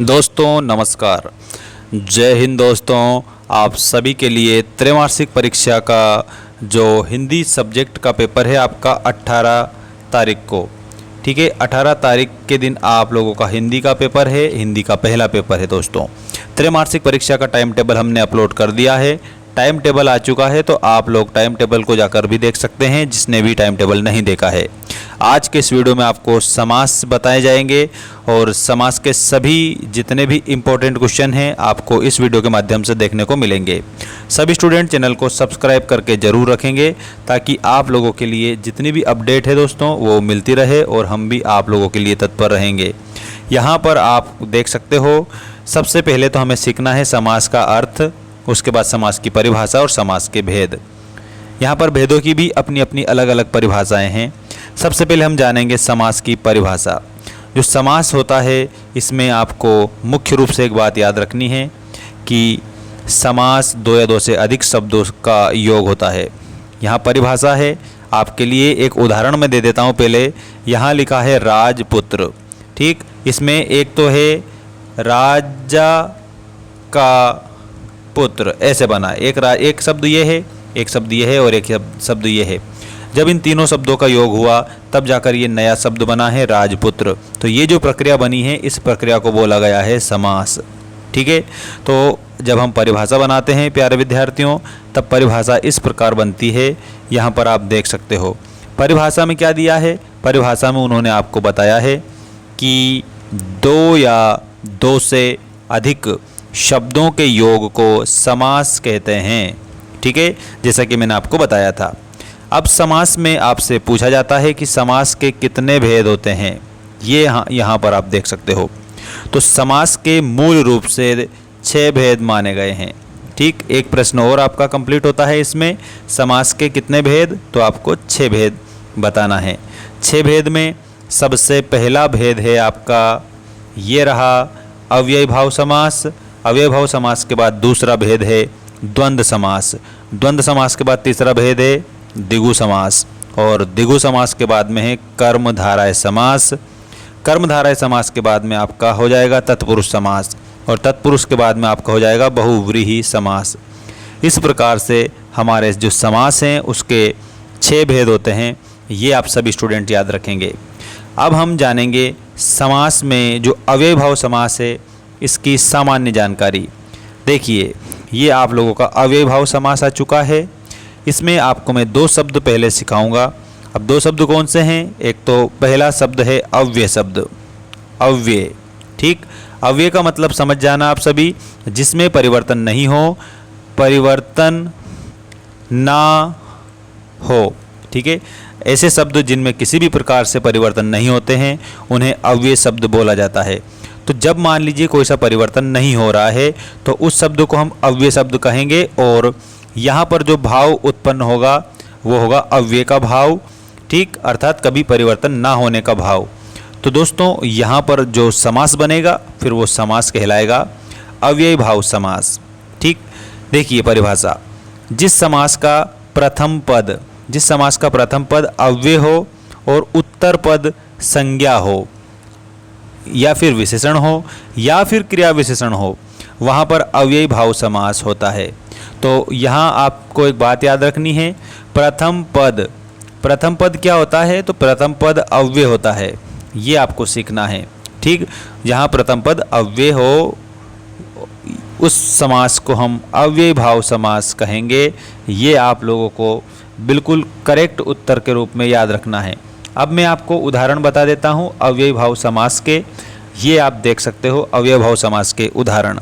दोस्तों नमस्कार, जय हिंद। दोस्तों आप सभी के लिए त्रैमासिक परीक्षा का जो हिंदी सब्जेक्ट का पेपर है आपका 18 तारीख को, ठीक है, 18 तारीख के दिन आप लोगों का हिंदी का पेपर है, हिंदी का पहला पेपर है। दोस्तों त्रैमासिक परीक्षा का टाइम टेबल हमने अपलोड कर दिया है, टाइम टेबल आ चुका है, तो आप लोग टाइम टेबल को जाकर भी देख सकते हैं जिसने भी टाइम टेबल नहीं देखा है। आज के इस वीडियो में आपको समास बताए जाएंगे और समास के सभी जितने भी इम्पोर्टेंट क्वेश्चन हैं आपको इस वीडियो के माध्यम से देखने को मिलेंगे। सभी स्टूडेंट चैनल को सब्सक्राइब करके ज़रूर रखेंगे ताकि आप लोगों के लिए जितनी भी अपडेट है दोस्तों वो मिलती रहे और हम भी आप लोगों के लिए तत्पर रहेंगे। यहाँ पर आप देख सकते हो, सबसे पहले तो हमें सीखना है समास का अर्थ, उसके बाद समास की परिभाषा और समास के भेद। यहाँ पर भेदों की भी अपनी अपनी अलग अलग परिभाषाएं हैं। सबसे पहले हम जानेंगे समास की परिभाषा। जो समास होता है इसमें आपको मुख्य रूप से एक बात याद रखनी है कि समास दो या दो से अधिक शब्दों का योग होता है। यहाँ परिभाषा है आपके लिए, एक उदाहरण मैं दे देता हूँ। पहले यहाँ लिखा है राजपुत्र, ठीक, इसमें एक तो है राजा का पुत्र, ऐसे बना, एक शब्द ये है, एक शब्द ये है और एक शब्द ये है। जब इन तीनों शब्दों का योग हुआ तब जाकर ये नया शब्द बना है राजपुत्र। तो ये जो प्रक्रिया बनी है इस प्रक्रिया को बोला गया है समास, ठीक है। तो जब हम परिभाषा बनाते हैं प्यारे विद्यार्थियों तब परिभाषा इस प्रकार बनती है। यहाँ पर आप देख सकते हो परिभाषा में क्या दिया है। परिभाषा में उन्होंने आपको बताया है कि दो या दो से अधिक शब्दों के योग को समास कहते हैं, ठीक है, जैसा कि मैंने आपको बताया था। अब समास में आपसे पूछा जाता है कि समास के कितने भेद होते हैं, ये यहाँ पर आप देख सकते हो। तो समास के मूल रूप से 6 भेद माने गए हैं, ठीक। एक प्रश्न और आपका कंप्लीट होता है इसमें, समास के कितने भेद, तो आपको 6 भेद बताना है। 6 भेद में सबसे पहला भेद है आपका ये रहा अव्ययी भाव समास। अव्ययी भाव समास के बाद दूसरा भेद है द्वंद्व समास। द्वंद्व समास के बाद तीसरा भेद है द्विगु समास और द्विगु समास के बाद में है कर्मधारय समास। कर्मधारय समास के बाद में आपका हो जाएगा तत्पुरुष समास और तत्पुरुष के बाद में आपका हो जाएगा बहुव्रीहि समास। इस प्रकार से हमारे जो समास हैं उसके 6 भेद होते हैं, ये आप सभी स्टूडेंट याद रखेंगे। अब हम जानेंगे समास में जो अव्ययी भाव समास है इसकी सामान्य जानकारी। देखिए ये आप लोगों का अव्ययी भाव समास आ चुका है। इसमें आपको मैं 2 शब्द पहले सिखाऊंगा। अब 2 शब्द कौन से हैं, एक तो पहला शब्द है अव्यय शब्द, अव्यय, ठीक। अव्यय का मतलब समझ जाना आप सभी, जिसमें परिवर्तन नहीं हो, परिवर्तन ना हो, ठीक है। ऐसे शब्द जिनमें किसी भी प्रकार से परिवर्तन नहीं होते हैं उन्हें अव्यय शब्द बोला जाता है। तो जब मान लीजिए कोई सा परिवर्तन नहीं हो रहा है तो उस शब्द को हम अव्यय शब्द कहेंगे और यहाँ पर जो भाव उत्पन्न होगा वो होगा अव्यय का भाव, ठीक, अर्थात कभी परिवर्तन ना होने का भाव। तो दोस्तों यहाँ पर जो समास बनेगा फिर वो समास कहलाएगा अव्ययी भाव समास, ठीक। देखिए परिभाषा, जिस समास का प्रथम पद अव्यय हो और उत्तर पद संज्ञा हो या फिर विशेषण हो या फिर क्रिया विशेषण हो, वहाँ पर अव्ययी भाव समास होता है। तो यहाँ आपको एक बात याद रखनी है, प्रथम पद क्या होता है, तो प्रथम पद अव्यय होता है, ये आपको सीखना है, ठीक। जहाँ प्रथम पद अव्यय हो उस समास को हम अव्ययी भाव समास कहेंगे। ये आप लोगों को बिल्कुल करेक्ट उत्तर के रूप में याद रखना है। अब मैं आपको उदाहरण बता देता हूँ अव्ययी भाव समास के, ये आप देख सकते हो अव्ययी भाव समास के उदाहरण।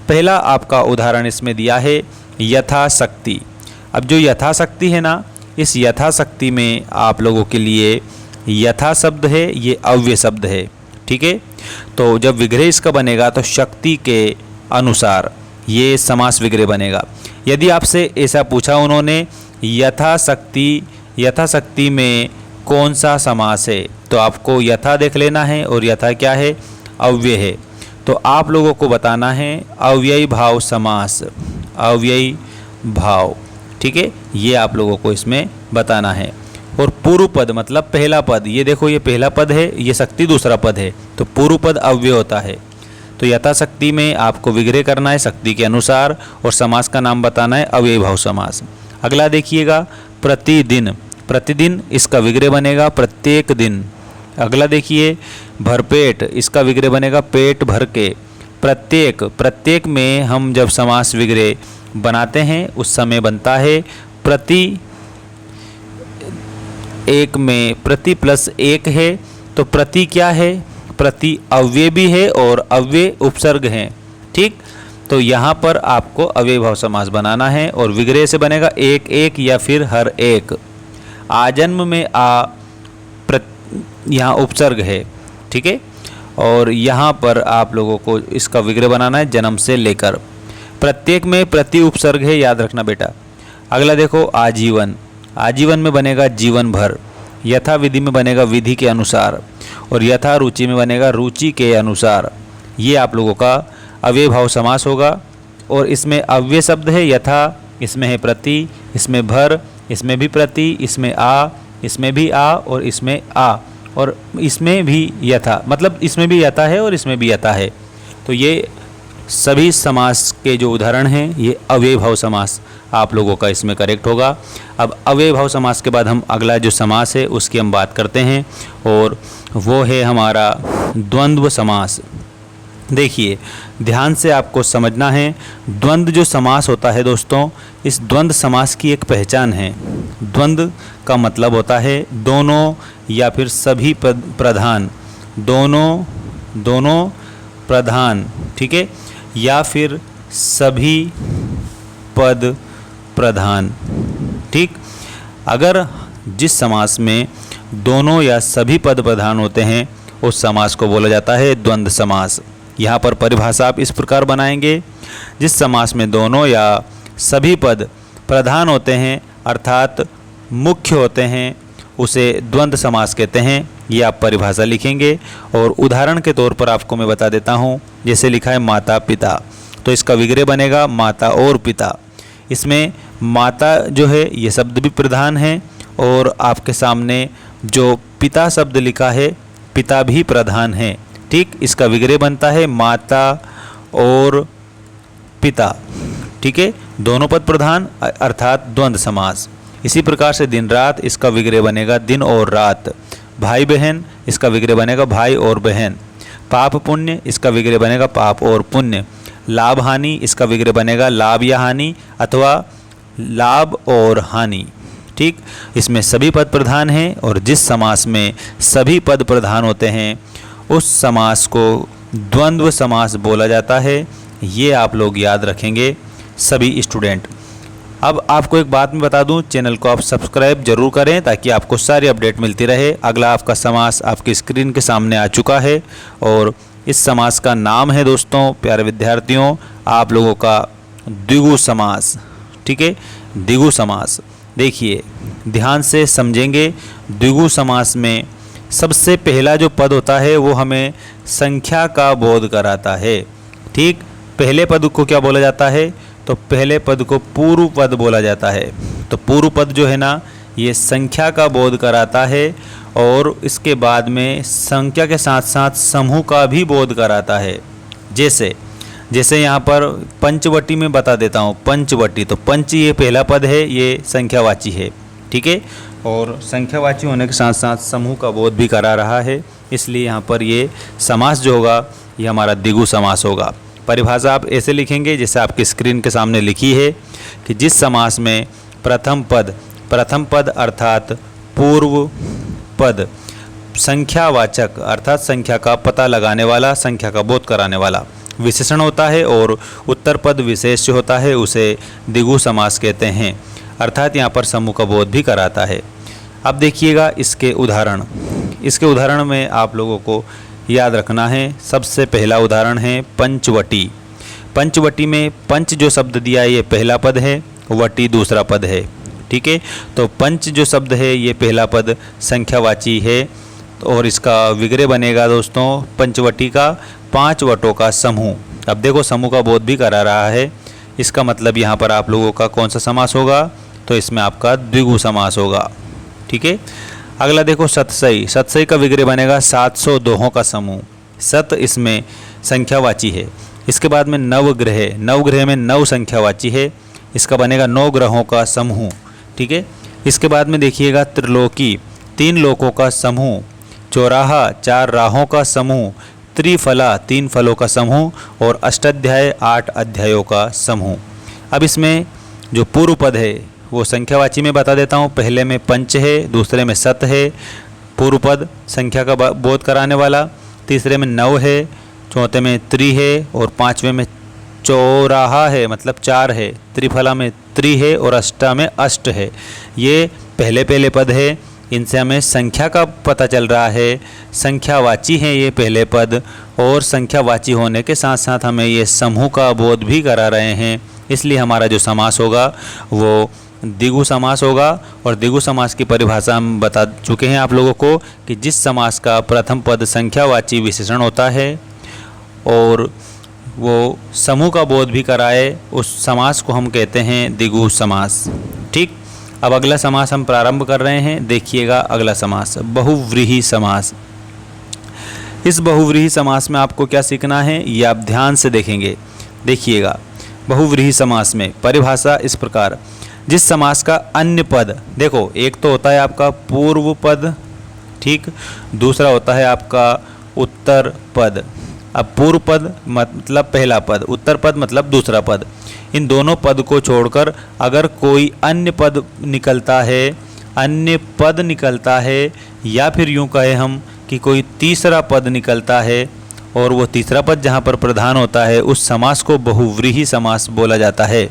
पहला आपका उदाहरण इसमें दिया है यथाशक्ति। अब जो यथाशक्ति है ना, इस यथाशक्ति में आप लोगों के लिए यथा शब्द है, ये अव्यय शब्द है, ठीक है। तो जब विग्रह इसका बनेगा तो शक्ति के अनुसार ये समास विग्रह बनेगा। यदि आपसे ऐसा पूछा उन्होंने यथाशक्ति में कौन सा समास है, तो आपको यथा देख लेना है और यथा क्या है, अव्यय है। तो आप लोगों को बताना है अव्ययी भाव समास, अव्ययी भाव, ठीक है, ये आप लोगों को इसमें बताना है। और पूर्व पद मतलब पहला पद, ये देखो ये पहला पद है, ये शक्ति दूसरा पद है, तो पूर्व पद अव्यय होता है। तो यथाशक्ति में आपको विग्रह करना है शक्ति के अनुसार और समास का नाम बताना है अव्ययीभाव समास। अगला देखिएगा प्रतिदिन, प्रतिदिन इसका विग्रह बनेगा प्रत्येक दिन। अगला देखिए भरपेट, इसका विग्रह बनेगा पेट भर के। प्रत्येक, प्रत्येक में हम जब समास विग्रह बनाते हैं उस समय बनता है प्रति, एक में प्रति प्लस एक है, तो प्रति क्या है, प्रति अव्यय भी है और अव्यय उपसर्ग है। ठीक, तो यहाँ पर आपको अव्ययीभाव समास बनाना है और विग्रह से बनेगा एक एक या फिर हर एक। आजन्म में आ यहाँ उपसर्ग है, ठीक है, और यहाँ पर आप लोगों को इसका विग्रह बनाना है जन्म से लेकर। प्रत्येक में प्रति उपसर्ग है, याद रखना बेटा। अगला देखो आजीवन, आजीवन में बनेगा जीवन भर। यथा विधि में बनेगा विधि के अनुसार और यथा रुचि में बनेगा रुचि के अनुसार। ये आप लोगों का अव्ययीभाव समास होगा और इसमें अव्यय शब्द है यथा, इसमें है प्रति, इसमें भर, इसमें भी प्रति, इसमें आ, इसमें भी आ और इसमें आ और इसमें भी यथा, मतलब इसमें भी यथा है और इसमें भी यथा है। तो ये सभी समास के जो उदाहरण हैं ये अव्ययीभाव समास आप लोगों का इसमें करेक्ट होगा। अब अव्ययीभाव समास के बाद हम अगला जो समास है उसकी हम बात करते हैं और वो है हमारा द्वंद्व समास। देखिए ध्यान से आपको समझना है, द्वंद्व जो समास होता है दोस्तों, इस द्वंद्व समास की एक पहचान है। द्वंद्व का मतलब होता है दोनों या फिर सभी प्रधान, दोनों प्रधान, ठीक है, या फिर सभी पद प्रधान। ठीक, अगर जिस समास में दोनों या सभी पद प्रधान होते हैं उस समास को बोला जाता है द्वंद्व समास। यहाँ पर परिभाषा आप इस प्रकार बनाएंगे, जिस समास में दोनों या सभी पद प्रधान होते हैं अर्थात मुख्य होते हैं उसे द्वंद्व समास कहते हैं। ये आप परिभाषा लिखेंगे और उदाहरण के तौर पर आपको मैं बता देता हूँ। जैसे लिखा है माता पिता, तो इसका विग्रह बनेगा माता और पिता। इसमें माता जो है ये शब्द भी प्रधान है और आपके सामने जो पिता शब्द लिखा है पिता भी प्रधान है। ठीक, इसका विग्रह बनता है माता और पिता। ठीक है, दोनों पद प्रधान अर्थात द्वंद्व समास। इसी प्रकार से दिन रात, इसका विग्रह बनेगा दिन और रात। भाई बहन, इसका विग्रह बनेगा भाई और बहन। पाप पुण्य, इसका विग्रह बनेगा पाप और पुण्य। लाभ हानि, इसका विग्रह बनेगा लाभ या हानि अथवा लाभ और हानि। ठीक, इसमें सभी पद प्रधान हैं और जिस समास में सभी पद प्रधान होते हैं उस समास को द्वंद्व समास बोला जाता है। ये आप लोग याद रखेंगे सभी स्टूडेंट। अब आपको एक बात मैं बता दूं, चैनल को आप सब्सक्राइब जरूर करें ताकि आपको सारी अपडेट मिलती रहे। अगला आपका समास आपकी स्क्रीन के सामने आ चुका है और इस समास का नाम है दोस्तों, प्यारे विद्यार्थियों, आप लोगों का द्विगु समास। ठीक है, द्विगु समास। देखिए ध्यान से समझेंगे, द्विगु समास में सबसे पहला जो पद होता है वो हमें संख्या का बोध कराता है। ठीक, पहले पद को क्या बोला जाता है, तो पहले पद को पूर्व पद बोला जाता है। तो पूर्व पद जो है ना ये संख्या का बोध कराता है और इसके बाद में संख्या के साथ साथ समूह का भी बोध कराता है। जैसे यहाँ पर पंचवटी में बता देता हूँ, पंचवटी, तो पंच ये पहला पद है, ये संख्यावाची है। ठीक है, और संख्यावाची होने के साथ साथ समूह का बोध भी करा रहा है, इसलिए यहाँ पर ये समास जो होगा ये हमारा द्विगु समास होगा। परिभाषा आप ऐसे लिखेंगे जैसे आपकी स्क्रीन के सामने लिखी है कि जिस समास में प्रथम पद अर्थात पूर्व पद संख्यावाचक अर्थात संख्या का पता लगाने वाला, संख्या का बोध कराने वाला विशेषण होता है और उत्तर पद विशेष जो होता है उसे द्विगु समास कहते हैं, अर्थात यहाँ पर समूह का बोध भी कराता है। अब देखिएगा इसके उदाहरण में आप लोगों को याद रखना है। सबसे पहला उदाहरण है पंचवटी। पंचवटी में पंच जो शब्द दिया है ये पहला पद है, वटी दूसरा पद है। ठीक है, तो पंच जो शब्द है ये पहला पद संख्यावाची है और इसका विग्रह बनेगा दोस्तों पंचवटी का 5 वटों का समूह। अब देखो समूह का बोध भी करा रहा है, इसका मतलब यहाँ पर आप लोगों का कौन सा समास होगा, तो इसमें आपका द्विगु समास होगा। ठीक है, अगला देखो सतसई। सतसई का विग्रह बनेगा 700 दोहों का समूह। सत इसमें संख्यावाची है। इसके बाद में नवग्रह, नवग्रह में नव संख्यावाची है, इसका बनेगा 9 ग्रहों का समूह। ठीक है। इसके बाद में देखिएगा त्रिलोकी, 3 लोकों का समूह, चौराहा, 4 राहों का समूह, त्रिफला, 3 फलों का समूह और अष्टाध्याय, 8 अध्यायों का समूह। अब इसमें जो पूर्व पद है वो संख्यावाची में बता देता हूँ। पहले में पंच है, दूसरे में सत है, पूर्व पद संख्या का बोध कराने वाला, तीसरे में नव है, चौथे में त्रि है और पाँचवें में चौराहा है मतलब 4 है, त्रिफला में त्रि है और अष्टा में अष्ट है। ये पहले पहले पद है, इनसे हमें संख्या का पता चल रहा है, संख्यावाची हैं ये पहले पद, और संख्यावाची होने के साथ साथ हमें ये समूह का बोध भी करा रहे हैं। इसलिए हमारा जो समास होगा वो द्विगु समास होगा। और द्विगु समास की परिभाषा हम बता चुके हैं आप लोगों को कि जिस समास का प्रथम पद संख्यावाची विशेषण होता है और वो समूह का बोध भी कराए, उस समास को हम कहते हैं द्विगु समास। ठीक। अब अगला समास हम प्रारंभ कर रहे हैं। देखिएगा अगला समास, बहुव्रीहि समास। इस बहुव्रीहि समास में आपको क्या सीखना है ये आप ध्यान से देखेंगे। देखिएगा बहुव्रीहि समास में परिभाषा इस प्रकार, जिस समास का अन्य पद, देखो एक तो होता है आपका पूर्व पद, ठीक, दूसरा होता है आपका उत्तर पद। अब पूर्व पद मतलब पहला पद, उत्तर पद मतलब दूसरा पद। इन दोनों पद को छोड़कर अगर कोई अन्य पद निकलता है, अन्य पद निकलता है, या फिर यूँ कहे हम कि कोई तीसरा पद निकलता है और वो तीसरा पद जहाँ पर प्रधान होता है, उस समास को बहुव्रीहि समास बोला जाता है।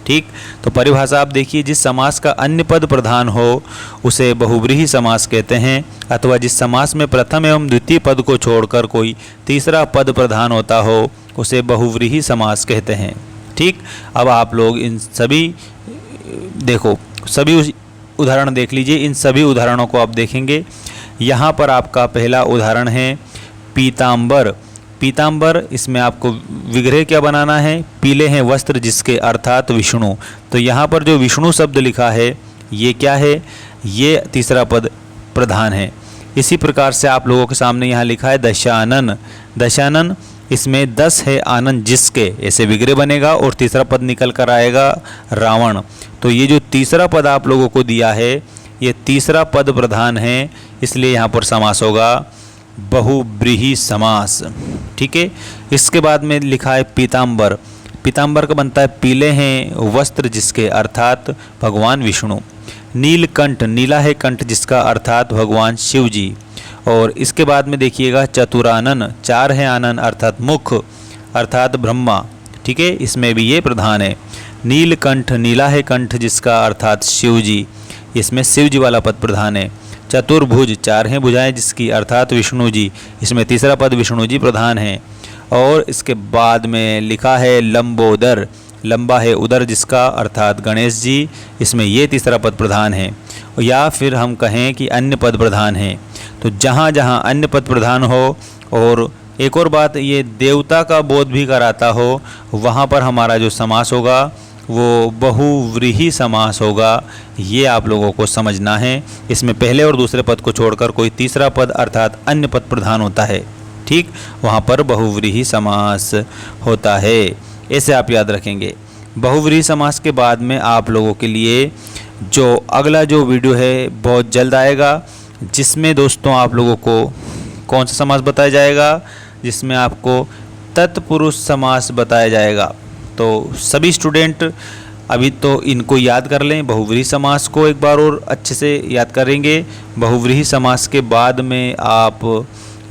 ठीक। तो परिभाषा आप देखिए, जिस समास का अन्य पद प्रधान हो उसे बहुव्रीहि समास कहते हैं, अथवा जिस समास में प्रथम एवं द्वितीय पद को छोड़कर कोई तीसरा पद प्रधान होता हो उसे बहुव्रीहि समास कहते हैं। ठीक। अब आप लोग इन सभी देखो, सभी उदाहरण देख लीजिए। इन सभी उदाहरणों को आप देखेंगे। यहाँ पर आपका पहला उदाहरण है पीताम्बर। पीताम्बर, इसमें आपको विग्रह क्या बनाना है, पीले हैं वस्त्र जिसके अर्थात विष्णु। तो यहाँ पर जो विष्णु शब्द लिखा है ये क्या है, ये तीसरा पद प्रधान है। इसी प्रकार से आप लोगों के सामने यहाँ लिखा है दशानन। दशानन, इसमें 10 है आनंद जिसके, ऐसे विग्रह बनेगा और तीसरा पद निकल कर आएगा रावण। तो ये जो तीसरा पद आप लोगों को दिया है ये तीसरा पद प्रधान है, इसलिए यहाँ पर समास होगा बहुव्रीहि समास। ठीक है। इसके बाद में लिखा है पीताम्बर। पीताम्बर का बनता है पीले हैं वस्त्र जिसके अर्थात भगवान विष्णु। नीलकंठ, नीला है कंठ जिसका अर्थात भगवान शिव जी। और इसके बाद में देखिएगा चतुरानन, 4 है आनन अर्थात मुख अर्थात ब्रह्मा। ठीक है, इसमें भी ये प्रधान है। नीलकंठ, नीला है कंठ जिसका अर्थात शिव जी, इसमें शिव जी वाला पद प्रधान है। चतुर्भुज, 4 हैं भुजाएं जिसकी अर्थात विष्णु जी, इसमें तीसरा पद विष्णु जी प्रधान है। और इसके बाद में लिखा है लंबोदर, लंबा है उदर जिसका अर्थात गणेश जी, इसमें ये तीसरा पद प्रधान है। या फिर हम कहें कि अन्य पद प्रधान है। तो जहाँ जहाँ अन्य पद प्रधान हो, और एक और बात, ये देवता का बोध भी कराता हो, वहाँ पर हमारा जो समास होगा वो बहुव्रीहि समास होगा। ये आप लोगों को समझना है। इसमें पहले और दूसरे पद को छोड़कर कोई तीसरा पद अर्थात अन्य पद प्रधान होता है। ठीक, वहाँ पर बहुव्रीहि समास होता है। ऐसे आप याद रखेंगे। बहुव्रीहि समास के बाद में आप लोगों के लिए जो अगला जो वीडियो है बहुत जल्द आएगा, जिसमें दोस्तों आप लोगों को कौन सा समास बताया जाएगा, जिसमें आपको तत्पुरुष समास बताया जाएगा। तो सभी स्टूडेंट अभी तो इनको याद कर लें, बहुव्रीहि समास को एक बार और अच्छे से याद करेंगे। बहुव्रीहि समास के बाद में आप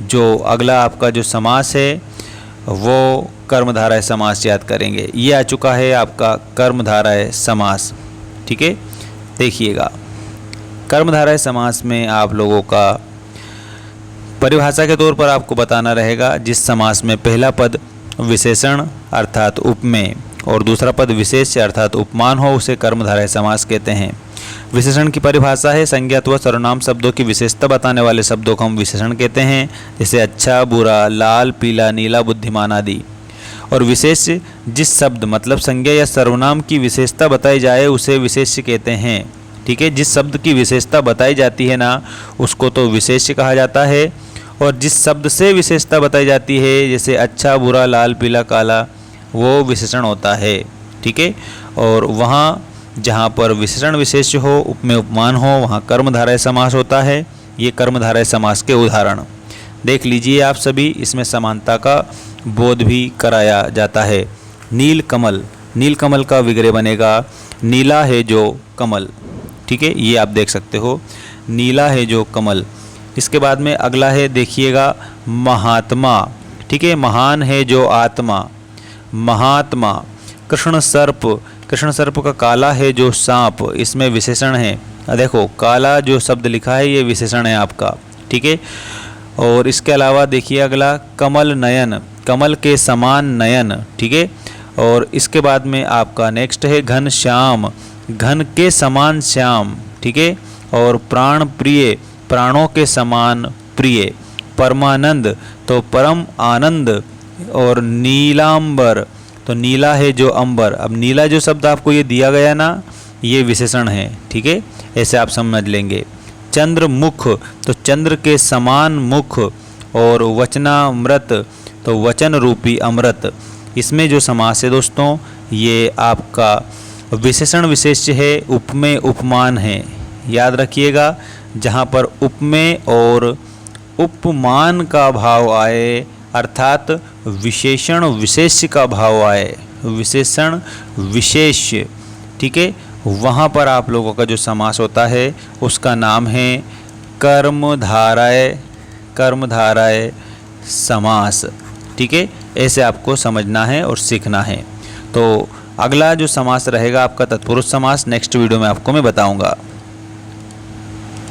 जो अगला आपका जो समास है वो कर्मधारय समास याद करेंगे। ये आ चुका है आपका कर्मधारय समास। ठीक है, देखिएगा कर्मधारय समास में आप लोगों का परिभाषा के तौर पर आपको बताना रहेगा, जिस समास में पहला पद विशेषण अर्थात उपमेय और दूसरा पद विशेष्य अर्थात उपमान हो उसे कर्मधारय समास कहते हैं। विशेषण की परिभाषा है संज्ञा अथवा सर्वनाम शब्दों की विशेषता बताने वाले शब्दों को हम विशेषण कहते हैं, जैसे अच्छा, बुरा, लाल, पीला, नीला, बुद्धिमान आदि। और विशेष्य, जिस शब्द मतलब संज्ञा या सर्वनाम की विशेषता बताई जाए उसे विशेष्य कहते हैं। ठीक है, जिस शब्द की विशेषता बताई जाती है ना उसको तो विशेष्य कहा जाता है, और जिस शब्द से विशेषता बताई जाती है, जैसे अच्छा बुरा लाल पीला काला, वो विशेषण होता है। ठीक है, और वहाँ जहाँ पर विशेषण विशेष्य हो, उपमेय उपमान हो, वहाँ कर्मधारय समास होता है। ये कर्मधारय समास के उदाहरण देख लीजिए आप सभी। इसमें समानता का बोध भी कराया जाता है। नील कमल, नील कमल का विग्रह बनेगा नीला है जो कमल। ठीक है, ये आप देख सकते हो, नीला है जो कमल। इसके बाद में अगला है, देखिएगा महात्मा। ठीक है, महान है जो आत्मा, महात्मा। कृष्ण सर्प, कृष्ण सर्प का काला है जो सांप, इसमें विशेषण है। देखो काला जो शब्द लिखा है ये विशेषण है आपका। ठीक है, और इसके अलावा देखिए अगला कमल नयन, कमल के समान नयन। ठीक है, और इसके बाद में आपका नेक्स्ट है घन श्याम, घन के समान श्याम। ठीक है, और प्राण प्रिय, प्राणों के समान प्रिय। परमानंद तो परम आनंद, और नीलांबर तो नीला है जो अंबर। अब नीला जो शब्द आपको ये दिया गया ना, ये विशेषण है। ठीक है, ऐसे आप समझ लेंगे। चंद्र मुख तो चंद्र के समान मुख, और वचनामृत तो वचन रूपी अमृत। इसमें जो समास है दोस्तों, ये आपका विशेषण विशेष्य है, उपमेय उपमान है। याद रखिएगा, जहाँ पर उपमेय और उपमान का भाव आए, अर्थात विशेषण विशेष्य का भाव आए, विशेषण विशेष्य। ठीक है, वहाँ पर आप लोगों का जो समास होता है उसका नाम है कर्मधारय, कर्मधारय समास। ठीक है, ऐसे आपको समझना है और सीखना है। तो अगला जो समास रहेगा आपका तत्पुरुष समास, नेक्स्ट वीडियो में आपको मैं बताऊंगा।